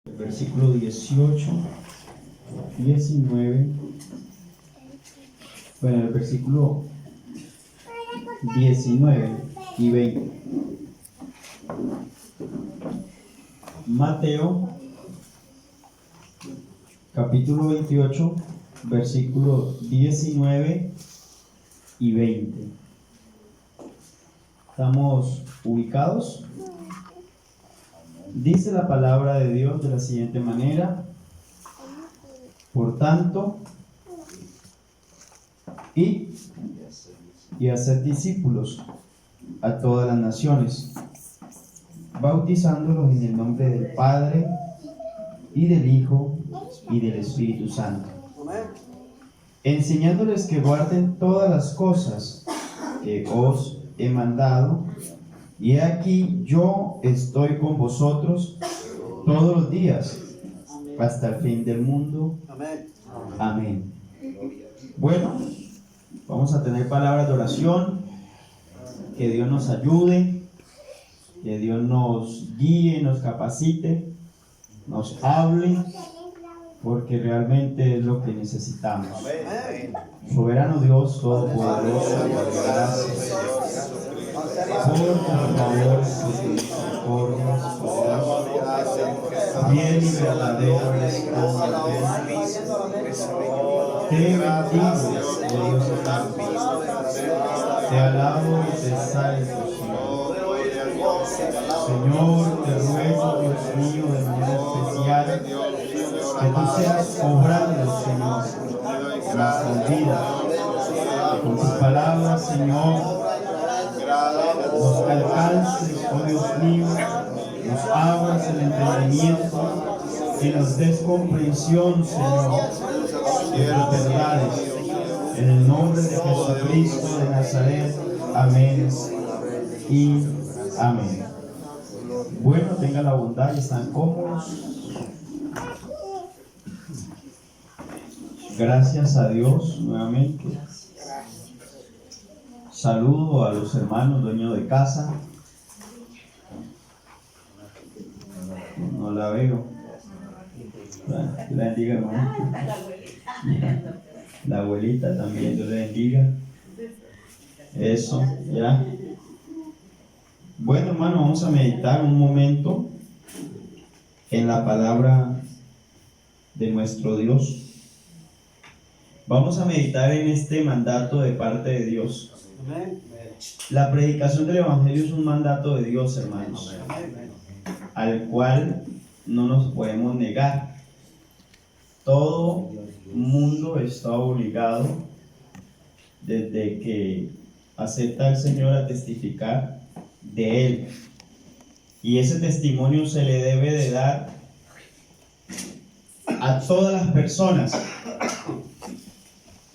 Versículo 18, 19, bueno, el versículo 19 y 20. Mateo, capítulo 28, versículo 19 y 20. ¿Estamos ubicados? Dice la palabra de Dios de la siguiente manera: por tanto, id y haced discípulos a todas las naciones, bautizándolos en el nombre del Padre, y del Hijo, y del Espíritu Santo, enseñándoles que guarden todas las cosas que os he mandado, y he aquí yo estoy con vosotros todos los días hasta el fin del mundo. Amén. Bueno, vamos a tener palabras de oración. Que Dios nos ayude, que Dios nos guíe, nos capacite, nos hable, porque realmente es lo que necesitamos. Soberano Dios Todopoderoso, gracias por tu favor, sus misericordias, fiel y verdadero eres tú. Te bendigo, oh Dios eterno. Te alabo y te exalto, Señor. Señor, te ruego, Dios mío, de manera especial, que tú seas obrando, Señor, en nuestras vidas. Que con tus palabras, Señor, nos alcances, oh Dios mío, nos abras el entendimiento y nos des comprensión, Señor, de tus verdades. En el nombre de Jesucristo de Nazaret. Amén y amén. Bueno, tengan la bondad y están cómodos. Gracias a Dios nuevamente. Saludo a los hermanos dueños de casa. No la veo. La bendiga, hermano. La abuelita también, Dios le bendiga. Eso, ya. Bueno, hermano, vamos a meditar un momento en la palabra de nuestro Dios. Vamos a meditar en este mandato de parte de Dios. La predicación del Evangelio es un mandato de Dios, hermanos, al cual no nos podemos negar. Todo mundo está obligado, desde que acepta al Señor, a testificar de Él. Y ese testimonio se le debe de dar a todas las personas,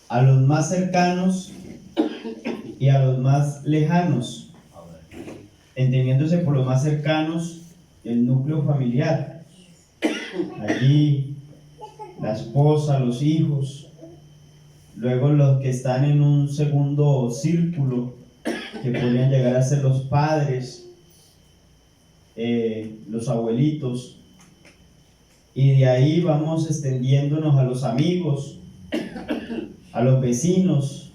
a los más cercanos y a los más lejanos, entendiéndose por los más cercanos el núcleo familiar. Allí la esposa, los hijos, luego los que están en un segundo círculo, que podrían llegar a ser los padres, los abuelitos, y de ahí vamos extendiéndonos a los amigos, a los vecinos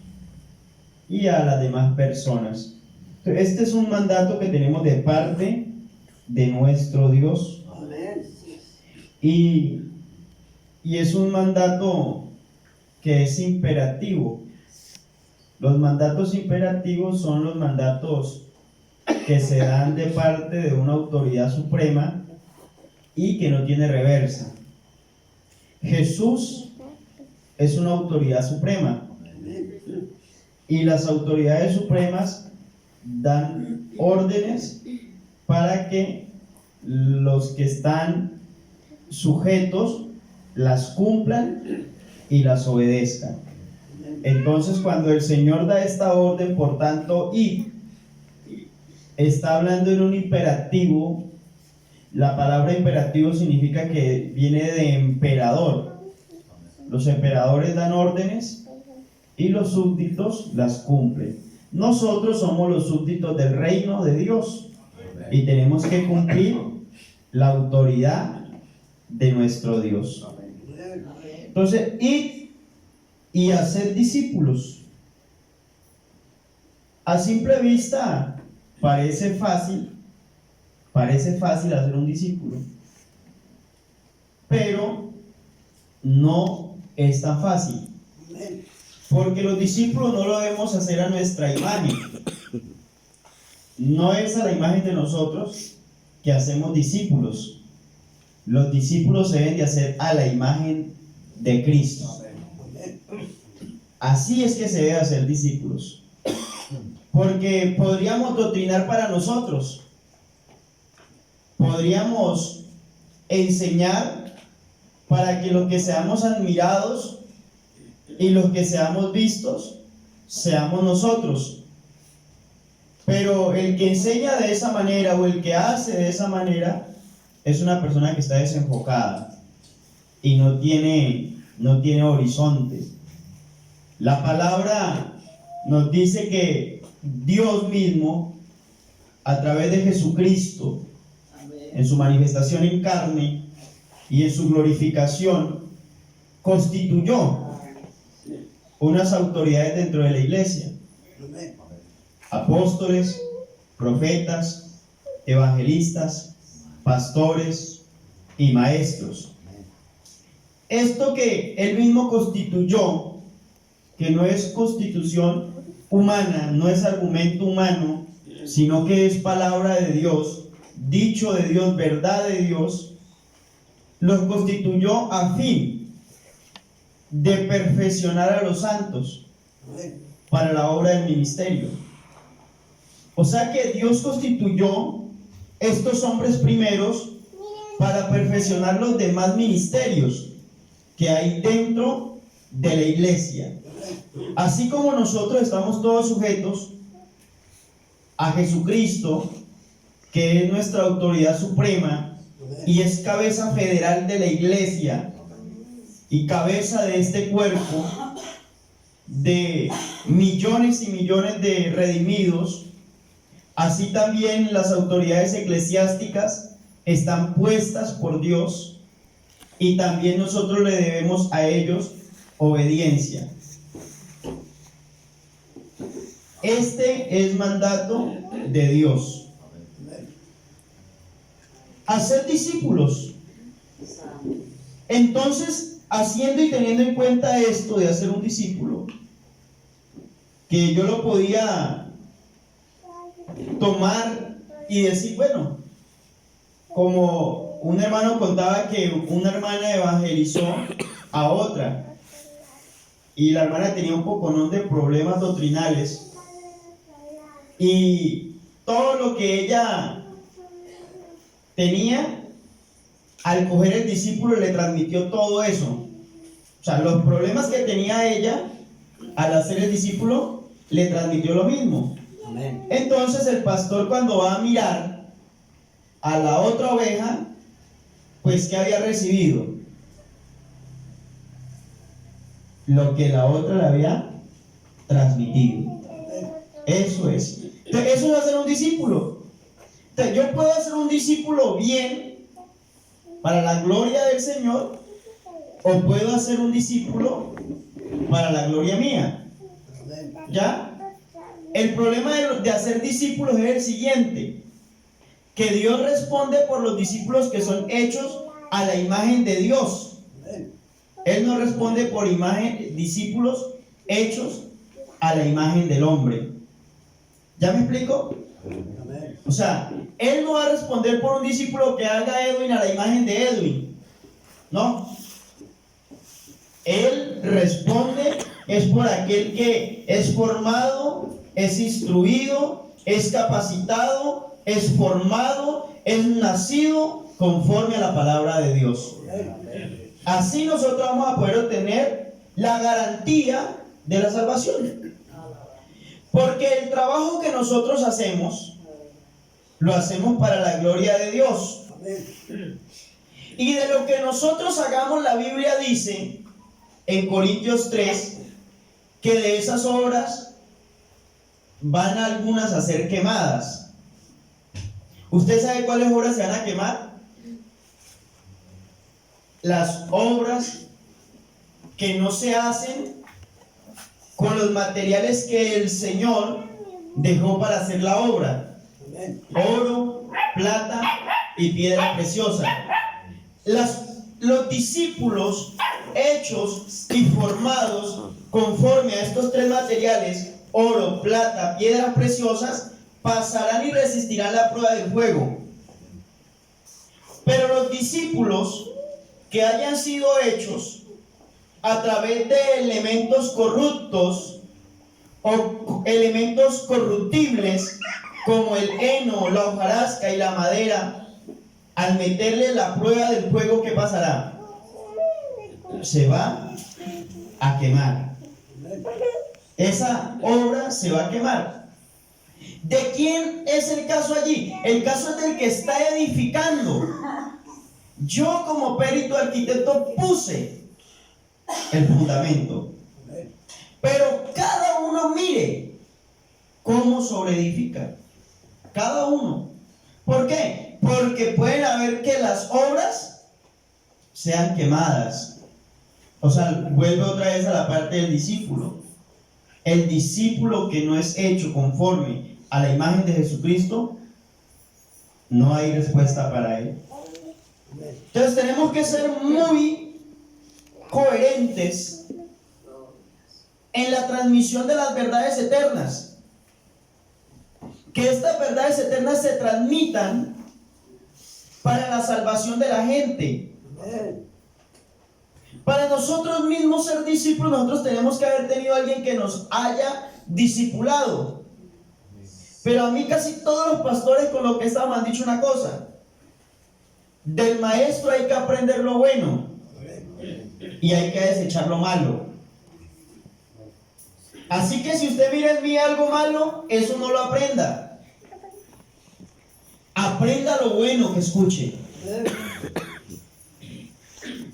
y a las demás personas. Este es un mandato que tenemos de parte de nuestro Dios, y es un mandato que es imperativo. Los mandatos imperativos son los mandatos que se dan de parte de una autoridad suprema y que no tiene reversa. Jesús es una autoridad suprema, y las autoridades supremas dan órdenes para que los que están sujetos las cumplan y las obedezcan. Entonces, cuando el Señor da esta orden, por tanto, y está hablando en un imperativo. La palabra imperativo significa que viene de emperador. Los emperadores dan órdenes y los súbditos las cumplen. Nosotros somos los súbditos del reino de Dios y tenemos que cumplir la autoridad de nuestro Dios. Entonces, id y haced discípulos. A simple vista parece fácil hacer un discípulo, pero no es tan fácil, porque los discípulos no lo debemos hacer a nuestra imagen. No es a la imagen de nosotros que hacemos discípulos. Los discípulos se deben de hacer a la imagen de Cristo. Así es que se debe hacer discípulos. Porque podríamos doctrinar para nosotros. Podríamos enseñar para que los que seamos admirados y los que seamos vistos seamos nosotros. Pero el que enseña de esa manera o el que hace de esa manera es una persona que está desenfocada y no tiene horizonte. La palabra nos dice que Dios mismo, a través de Jesucristo, en su manifestación en carne y en su glorificación, constituyó unas autoridades dentro de la iglesia: apóstoles, profetas, evangelistas, pastores y maestros. Esto que Él mismo constituyó, que no es constitución humana, no es argumento humano, sino que es palabra de Dios, dicho de Dios, verdad de Dios, los constituyó a fin de perfeccionar a los santos para la obra del ministerio. O sea que Dios constituyó estos hombres primeros para perfeccionar los demás ministerios que hay dentro de la iglesia. Así como nosotros estamos todos sujetos a Jesucristo, que es nuestra autoridad suprema y es cabeza federal de la iglesia y cabeza de este cuerpo de millones y millones de redimidos, así también las autoridades eclesiásticas están puestas por Dios y también nosotros le debemos a ellos obediencia. Este es mandato de Dios. Hacer discípulos. Entonces, haciendo y teniendo en cuenta esto de hacer un discípulo, que yo lo podía tomar y decir, bueno, como un hermano contaba que una hermana evangelizó a otra y la hermana tenía un poconón de problemas doctrinales y todo lo que ella tenía, al coger el discípulo le transmitió todo eso. O sea, los problemas que tenía ella, al hacer el discípulo, le transmitió lo mismo. Amén. Entonces el pastor, cuando va a mirar a la otra oveja, pues ¿qué había recibido? Lo que la otra le había transmitido. Eso es. Entonces, eso es hacer un discípulo. Entonces, yo puedo hacer un discípulo bien para la gloria del Señor, o puedo hacer un discípulo para la gloria mía. ¿Ya? El problema de hacer discípulos es el siguiente: que Dios responde por los discípulos que son hechos a la imagen de Dios. Él no responde por discípulos hechos a la imagen del hombre. ¿Ya me explico? O sea, Él no va a responder por un discípulo que haga Edwin a la imagen de Edwin. No. Él responde es por aquel que es formado, es instruido, es capacitado, es formado, es nacido conforme a la palabra de Dios. Así nosotros vamos a poder obtener la garantía de la salvación. Porque el trabajo que nosotros hacemos, lo hacemos para la gloria de Dios. Y de lo que nosotros hagamos, la Biblia dice en Corintios 3 que de esas obras van algunas a ser quemadas. ¿Usted sabe cuáles obras se van a quemar? las obras que no se hacen con los materiales que el Señor dejó para hacer la obra: oro, plata y piedra preciosa. Los discípulos hechos y formados conforme a estos tres materiales, oro, plata, piedras preciosas, pasarán y resistirán la prueba del fuego. Pero los discípulos que hayan sido hechos a través de elementos corruptos o elementos corruptibles como el heno, la hojarasca y la madera, al meterle la prueba del fuego, ¿qué pasará? Se va a quemar. Esa obra se va a quemar. ¿De quién es el caso allí? El caso es del que está edificando. Yo, como perito arquitecto, puse el fundamento, pero cada uno mire cómo sobreedifica. Cada uno. ¿Por qué? Porque pueden haber que las obras sean quemadas. O sea, vuelve otra vez a la parte del discípulo. El discípulo que no es hecho conforme a la imagen de Jesucristo, no hay respuesta para él. Entonces tenemos que ser muy coherentes en la transmisión de las verdades eternas. Que estas verdades eternas se transmitan para la salvación de la gente. Para nosotros mismos ser discípulos, nosotros tenemos que haber tenido a alguien que nos haya discipulado. Pero a mí casi todos los pastores con lo que estaban me han dicho una cosa: del maestro hay que aprender lo bueno y hay que desechar lo malo. Así que si usted mira en mí algo malo, eso no lo aprenda. Aprenda lo bueno que escuche.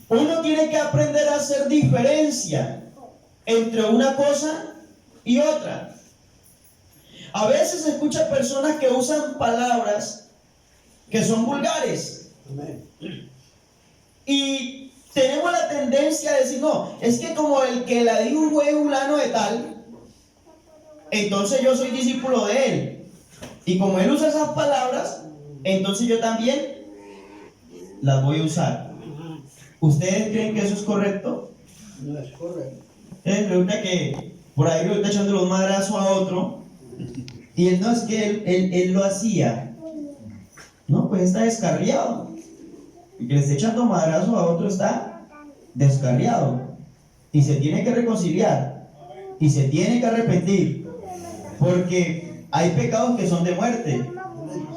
Uno tiene que aprender a hacer diferencia entre una cosa y otra. A veces escucha personas que usan palabras que son vulgares. Y tenemos la tendencia a decir, no, es que como el que la dijo fue fulano de tal, entonces yo soy discípulo de él. Y como él usa esas palabras, entonces yo también las voy a usar. ¿Ustedes creen que eso es correcto? No es correcto. Resulta que por ahí lo está echando los madrazos a otro, y él no es que él lo hacía. No, pues está descarriado. Y que le esté echando madrazos a otro está descarriado. Y se tiene que reconciliar. Y se tiene que arrepentir. Porque hay pecados que son de muerte.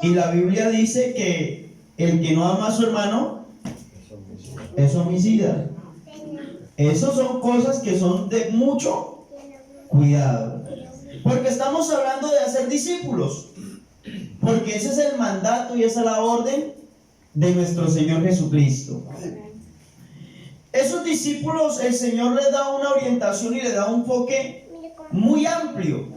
Y la Biblia dice que el que no ama a su hermano es homicida. Esas son cosas que son de mucho cuidado. Porque estamos hablando de hacer discípulos. Porque ese es el mandato y esa es la orden de nuestro Señor Jesucristo. Esos discípulos, el Señor les da una orientación y les da un enfoque muy amplio.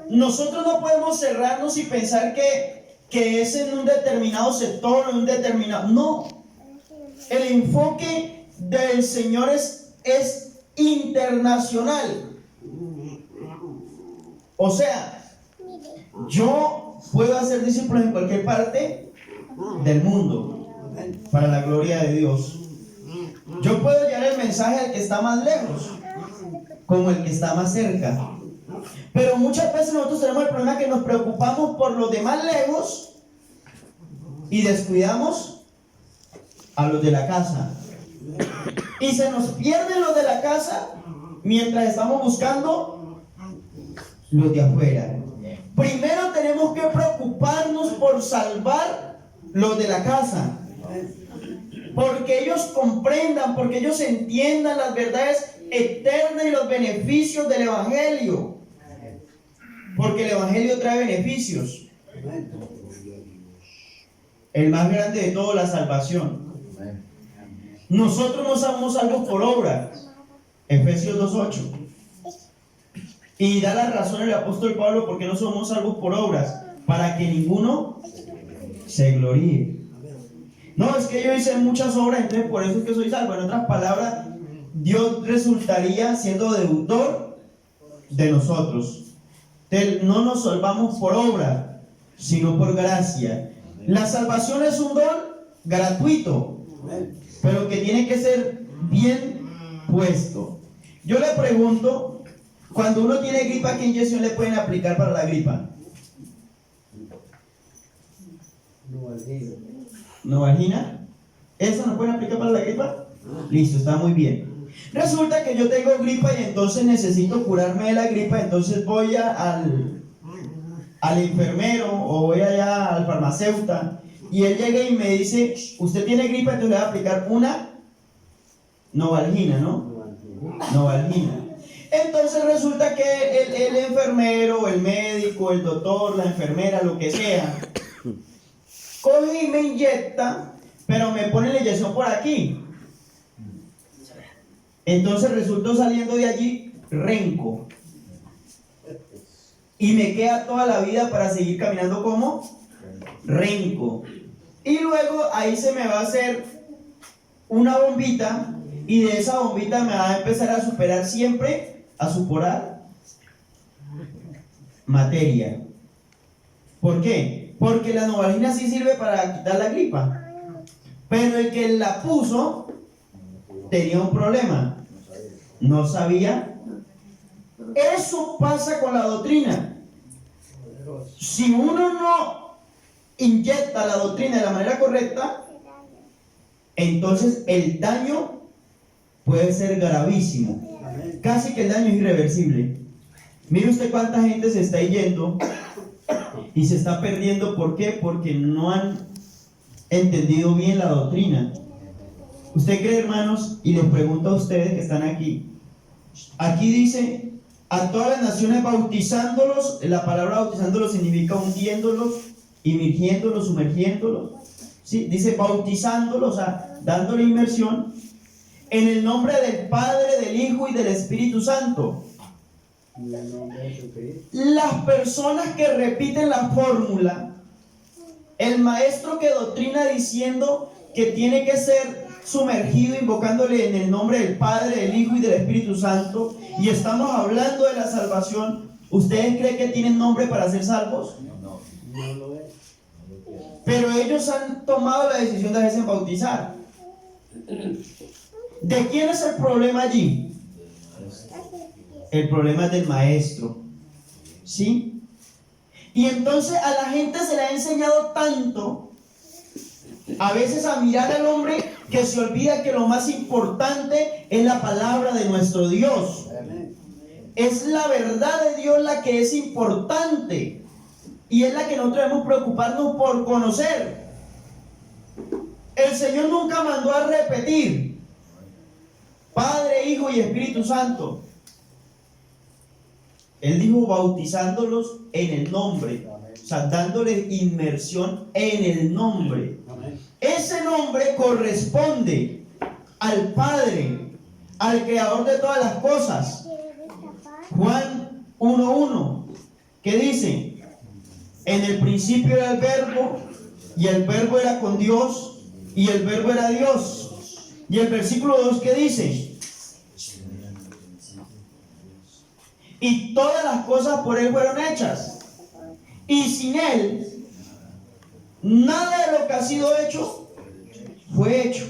Nosotros no podemos cerrarnos y pensar que es en un determinado sector o en un determinado... No. El enfoque del Señor es internacional. O sea, yo puedo hacer discípulos en cualquier parte del mundo para la gloria de Dios. Yo puedo llevar el mensaje al que está más lejos como el que está más cerca. Pero muchas veces nosotros tenemos el problema que nos preocupamos por los de más lejos y descuidamos a los de la casa. Y se nos pierden los de la casa mientras estamos buscando los de afuera. Primero tenemos que preocuparnos por salvar los de la casa, porque ellos comprendan, porque ellos entiendan las verdades eternas y los beneficios del Evangelio, porque el Evangelio trae beneficios. El más grande de todo, la salvación. Nosotros no somos salvos por obra, Efesios 2:8. Y da la razón el apóstol Pablo porque no somos salvos por obras, para que ninguno se gloríe. No, es que yo hice muchas obras, entonces por eso es que soy salvo. En otras palabras, Dios resultaría siendo deudor de nosotros. Entonces, no nos salvamos por obra, sino por gracia. La salvación es un don gratuito, pero que tiene que ser bien puesto. Yo le pregunto, cuando uno tiene gripa, ¿qué inyección le pueden aplicar para la gripa? ¿Novalgina? ¿Eso no pueden aplicar para la gripa? Listo, está muy bien. Resulta que yo tengo gripa y entonces necesito curarme de la gripa, entonces voy al enfermero o voy allá al farmacéutico y él llega y me dice, usted tiene gripa, entonces le va a aplicar una Novalgina, ¿no? Novalgina. Entonces resulta que el enfermero, el médico, el doctor, la enfermera, lo que sea, coge y me inyecta, pero me pone la inyección por aquí. Entonces resultó saliendo de allí renco. Y me queda toda la vida para seguir caminando como renco. Y luego ahí se me va a hacer una bombita, y de esa bombita me va a empezar a superar siempre, a supurar materia. ¿Por qué? Porque la Novalgina sí sirve para quitar la gripa, pero el que la puso tenía un problema, no sabía. Eso pasa con la doctrina. Si uno no inyecta la doctrina de la manera correcta, entonces el daño puede ser gravísimo. Casi que el daño es irreversible. Mire usted cuánta gente se está yendo y se está perdiendo. ¿Por qué? Porque no han entendido bien la doctrina. ¿Usted cree, hermanos? Y les pregunto a ustedes que están aquí. Aquí dice, a todas las naciones bautizándolos. La palabra bautizándolos significa hundiéndolos, inmergiéndolos, sumergiéndolos. ¿Sí? Dice bautizándolos, o sea, dándole inmersión, en el nombre del Padre, del Hijo y del Espíritu Santo. Las personas que repiten la fórmula, el maestro que doctrina diciendo que tiene que ser sumergido invocándole en el nombre del Padre, del Hijo y del Espíritu Santo, y estamos hablando de la salvación, ¿ustedes creen que tienen nombre para ser salvos? No lo es. Pero ellos han tomado la decisión de dejarse bautizar. ¿De quién es el problema allí? El problema es del maestro. ¿Sí? Y entonces a la gente se le ha enseñado tanto, a veces a mirar al hombre, que se olvida que lo más importante es la palabra de nuestro Dios. Es la verdad de Dios la que es importante, y es la que nosotros debemos preocuparnos por conocer. El Señor nunca mandó a repetir Padre, Hijo y Espíritu Santo. Él dijo bautizándolos en el nombre, o sea, dándoles inmersión en el nombre. Ese nombre corresponde al Padre, al Creador de todas las cosas. Juan 1:1, que dice: en el principio era el Verbo, y el Verbo era con Dios, y el Verbo era Dios. Y el versículo 2, que dice: y todas las cosas por Él fueron hechas, y sin Él nada de lo que ha sido hecho fue hecho.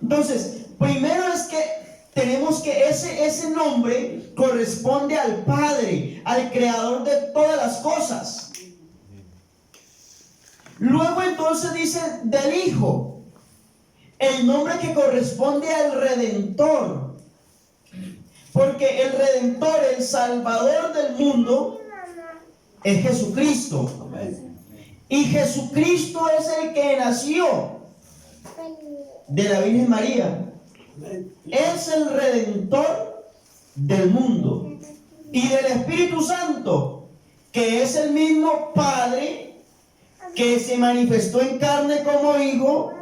Entonces, primero es que tenemos que ese nombre corresponde al Padre, al Creador de todas las cosas. Luego entonces dice del Hijo, el nombre que corresponde al Redentor. Porque el Redentor, el Salvador del mundo, es Jesucristo. Y Jesucristo es el que nació de la Virgen María. Es el Redentor del mundo. Y del Espíritu Santo, que es el mismo Padre que se manifestó en carne como Hijo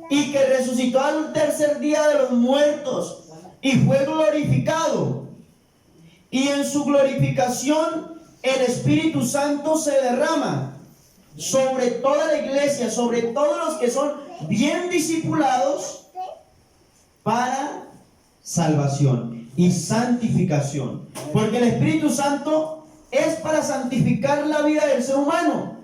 y que resucitó al tercer día de los muertos y fue glorificado. Y en su glorificación el Espíritu Santo se derrama sobre toda la iglesia, sobre todos los que son bien discipulados para salvación y santificación. Porque el Espíritu Santo es para santificar la vida del ser humano.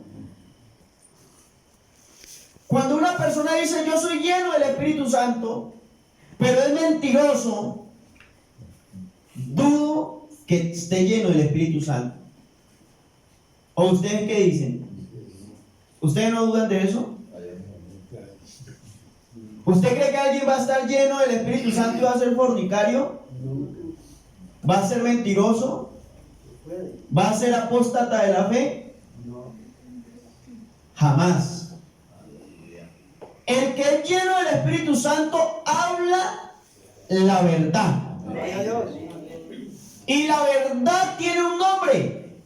Cuando una persona dice yo soy lleno del Espíritu Santo, pero es mentiroso, dudo que esté lleno del Espíritu Santo. ¿O ustedes qué dicen? ¿Ustedes no dudan de eso? ¿Usted cree que alguien va a estar lleno del Espíritu Santo y va a ser fornicario? ¿Va a ser mentiroso? ¿Va a ser apóstata de la fe? Jamás. El que es lleno del Espíritu Santo habla la verdad. Y la verdad tiene un nombre.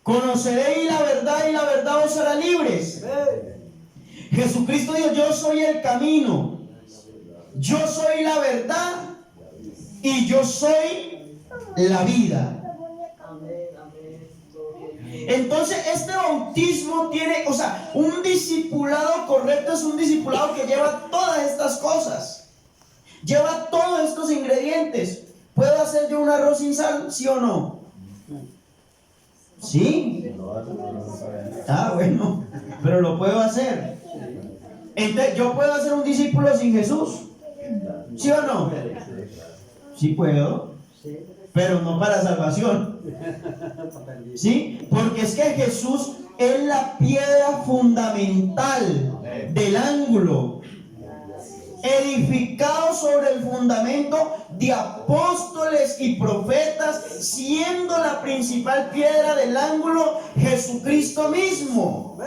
Conoceréis la verdad y la verdad os hará libres. Jesucristo dijo, yo soy el camino, yo soy la verdad y yo soy la vida. Entonces este bautismo tiene, un discipulado correcto es un discipulado que lleva todas estas cosas, lleva todos estos ingredientes. ¿Puedo hacer yo un arroz sin sal? ¿Sí o no? ¿Sí? Bueno, pero lo puedo hacer. Entonces, ¿yo puedo hacer un discípulo sin Jesús? ¿Sí o no? Sí puedo, pero no para salvación. ¿Sí? Porque es que Jesús es la piedra fundamental del ángulo, edificado sobre el fundamento de apóstoles y profetas, siendo la principal piedra del ángulo Jesucristo mismo.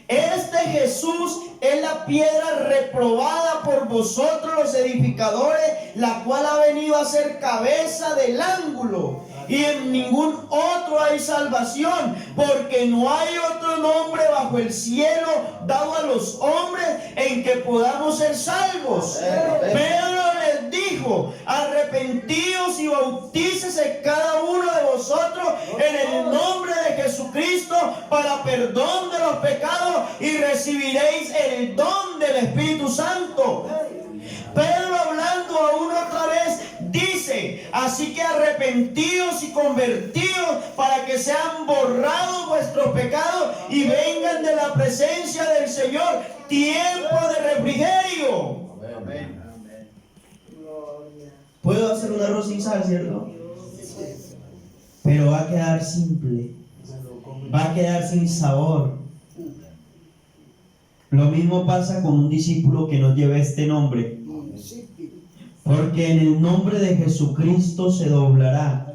Este Jesús es la piedra reprobada por vosotros los edificadores, la cual ha venido a ser cabeza del ángulo. Y en ningún otro hay salvación, porque no hay otro nombre bajo el cielo dado a los hombres en que podamos ser salvos. Pedro les dijo, arrepentíos y bautícese cada uno de vosotros en el nombre de Jesucristo para perdón de los pecados y recibiréis el don del Espíritu Santo. Pedro, hablando aún otra vez, dice, así que arrepentíos y convertíos para que sean borrados vuestros pecados y vengan de la presencia del Señor tiempo de refrigerio. Amén. Puedo hacer un arroz sin sal, ¿cierto? Pero va a quedar simple, va a quedar sin sabor. Lo mismo pasa con un discípulo que no lleva este nombre. Porque en el nombre de Jesucristo se doblará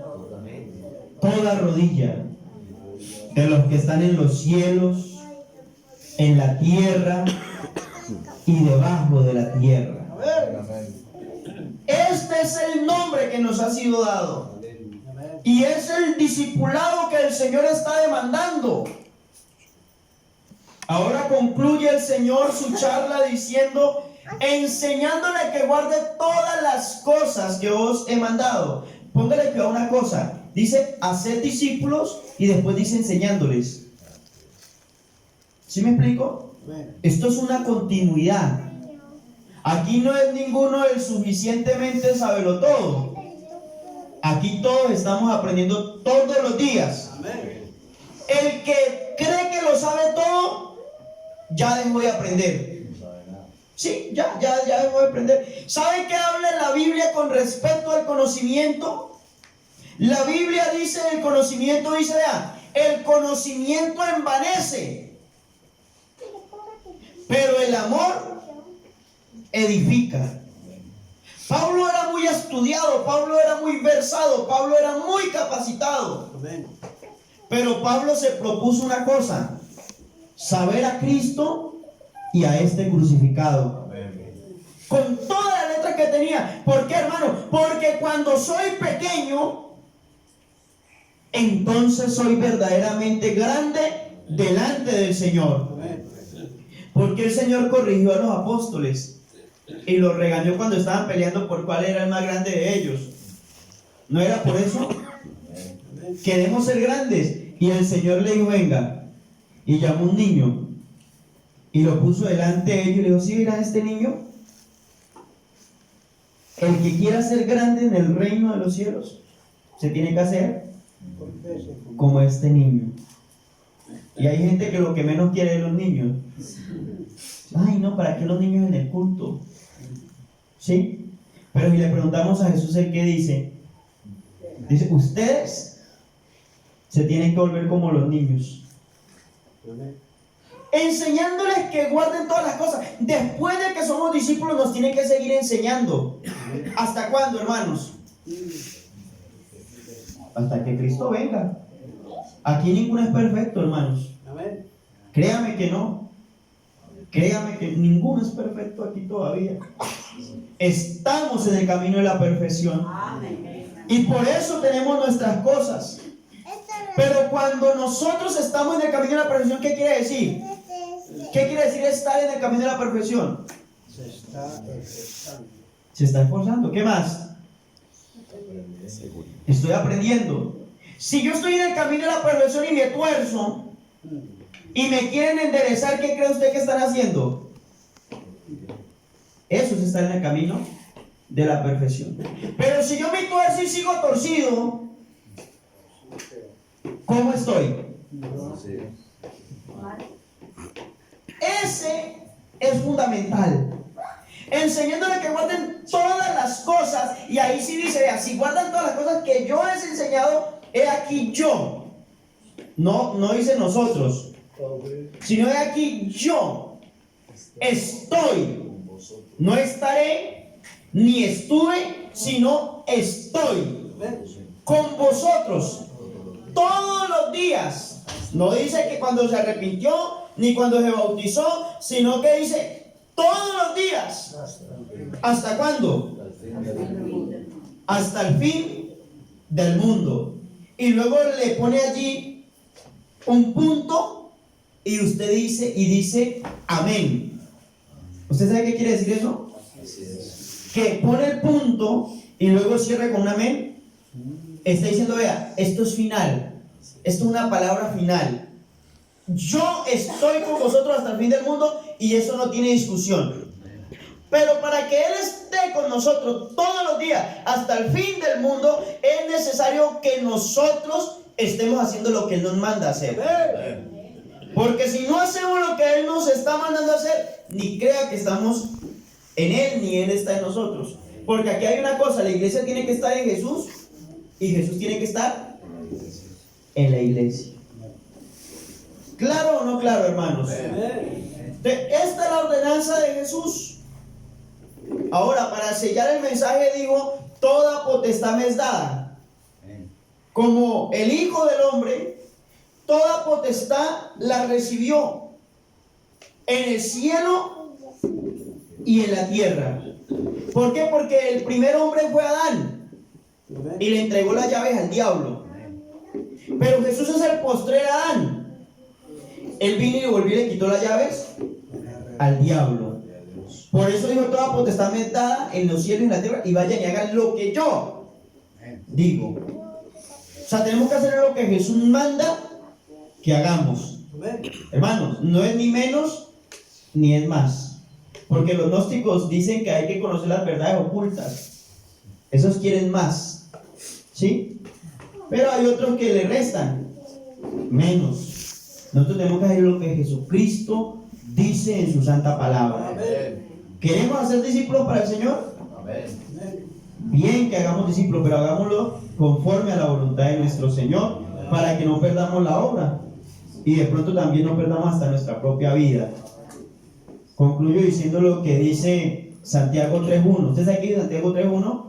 toda rodilla de los que están en los cielos, en la tierra y debajo de la tierra. Este es el nombre que nos ha sido dado. Y es el discipulado que el Señor está demandando. Ahora concluye el Señor su charla diciendo, enseñándole que guarde todas las cosas que os he mandado. Póngale cuidado una cosa. Dice, hacer discípulos y después dice enseñándoles. ¿Sí me explico? Esto es una continuidad. Aquí no es ninguno el suficientemente sabelo todo. Aquí todos estamos aprendiendo todos los días. El que cree que lo sabe todo, ya dejó de aprender. Sí, ya debo de aprender. ¿Saben qué habla la Biblia con respecto al conocimiento? La Biblia dice, el conocimiento dice, el conocimiento envanece, pero el amor edifica. Pablo era muy estudiado, Pablo era muy versado, Pablo era muy capacitado. Pero Pablo se propuso una cosa, saber a Cristo y a este crucificado. Con toda la letra que tenía. ¿Por qué, hermano? Porque cuando soy pequeño, entonces soy verdaderamente grande delante del Señor. Porque el Señor corrigió a los apóstoles y los regañó cuando estaban peleando por cuál era el más grande de ellos. ¿No era por eso? Queremos ser grandes. Y el Señor le dijo, venga, y llamó un niño y lo puso delante de ellos y le dijo: ¿sí verán este niño? El que quiera ser grande en el reino de los cielos se tiene que hacer como este niño. Y hay gente que lo que menos quiere es los niños. Ay, no, ¿para qué los niños en el culto? ¿Sí? Pero si le preguntamos a Jesús, ¿el qué dice? Dice: ustedes se tienen que volver como los niños, enseñándoles que guarden todas las cosas. Después de que somos discípulos, nos tienen que seguir enseñando. ¿Hasta cuándo, hermanos? Hasta que Cristo venga. Aquí ninguno es perfecto, hermanos. Créame que no. Créame que ninguno es perfecto aquí todavía. Estamos en el camino de la perfección. Y por eso tenemos nuestras cosas. Pero cuando nosotros estamos en el camino de la perfección, ¿qué quiere decir? ¿Qué quiere decir estar en el camino de la perfección? Se está esforzando. Se está esforzando. ¿Qué más? Estoy aprendiendo. Si yo estoy en el camino de la perfección y me tuerzo y me quieren enderezar, ¿qué cree usted que están haciendo? Eso es estar en el camino de la perfección. Pero si yo me tuerzo y sigo torcido, ¿cómo estoy? Ese es fundamental. Enseñándole que guarden todas las cosas. Y ahí sí dice: vea, si guardan todas las cosas que yo les he enseñado, he aquí yo. No dice nosotros, sino he aquí yo estoy. No estaré, ni estuve, sino estoy con vosotros todos los días. No dice que cuando se arrepintió, ni cuando se bautizó, sino que dice todos los días. ¿Hasta cuándo? Hasta el fin del mundo. Y luego le pone allí un punto y usted dice amén. ¿Usted sabe qué quiere decir eso? Que pone el punto y luego cierra con un amén. Está diciendo: vea, esto es final. Esto es una palabra final. Yo estoy con vosotros hasta el fin del mundo y eso no tiene discusión. Pero para que Él esté con nosotros todos los días hasta el fin del mundo, es necesario que nosotros estemos haciendo lo que Él nos manda hacer. Porque si no hacemos lo que Él nos está mandando a hacer, ni crea que estamos en Él, ni Él está en nosotros. Porque aquí hay una cosa: la iglesia tiene que estar en Jesús y Jesús tiene que estar en la iglesia. ¿Claro o no claro, hermanos? Esta es la ordenanza de Jesús. Ahora, para sellar el mensaje, digo: toda potestad me es dada. Como el Hijo del Hombre, toda potestad la recibió en el cielo y en la tierra. ¿Por qué? Porque el primer hombre fue Adán y le entregó las llaves al diablo. Pero Jesús es el postrer Adán. Él vino y volvió y le quitó las llaves al diablo. Por eso dijo: toda potestad me es dada en los cielos y en la tierra, y vayan y hagan lo que yo digo. O sea, tenemos que hacer lo que Jesús manda que hagamos. Hermanos, no es ni menos ni es más. Porque los gnósticos dicen que hay que conocer las verdades ocultas. Esos quieren más, ¿sí? Pero hay otros que le restan menos. Nosotros tenemos que hacer lo que Jesucristo dice en su santa palabra. ¿Queremos hacer discípulos para el Señor? Bien que hagamos discípulos, pero hagámoslo conforme a la voluntad de nuestro Señor, para que no perdamos la obra y de pronto también no perdamos hasta nuestra propia vida. Concluyo diciendo lo que dice Santiago 3.1. ¿Usted sabe qué dice Santiago 3.1?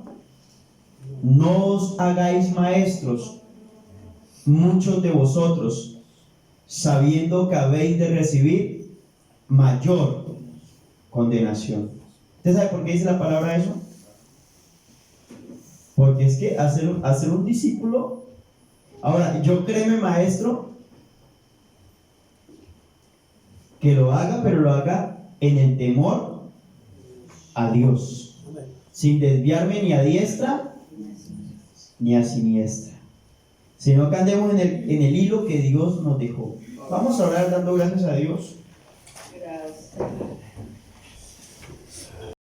No os hagáis maestros muchos de vosotros, sabiendo que habéis de recibir mayor condenación. ¿Usted sabe por qué dice la palabra eso? Porque es que hacer un discípulo. Ahora, yo créeme, maestro, que lo haga, pero lo haga en el temor a Dios, sin desviarme ni a diestra ni a siniestra, sino que andemos en el hilo que Dios nos dejó. Vamos a orar dando gracias a Dios.